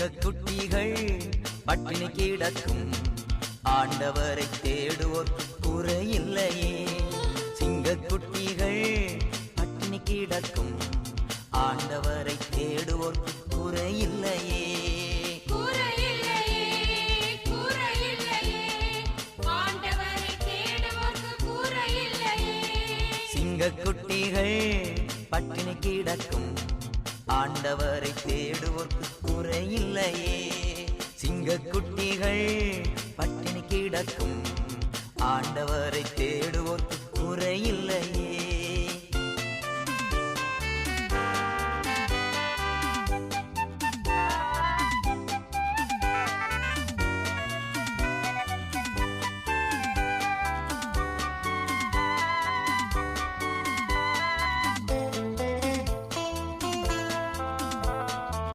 சிங்கக்குட்டிகள் பட்டினி கிடக்கும் ஆண்டவரை தேடுவோர்க்கு குறையில்லையே. சிங்கக்குட்டிகள் பட்டினி கிடக்கும் ஆண்டவரை தேடுவோர்க்கு குறையில்லையே. சிங்கக்குட்டிகள் பட்டினி கிடக்கும் ஆண்டவரை தேடுவோர்க்கு குறையில்லையே. சிங்கக்குட்டிகள் பட்டினி கிடக்கும் ஆண்டவரை தேடுவோர்க்கு குறையில்லையே.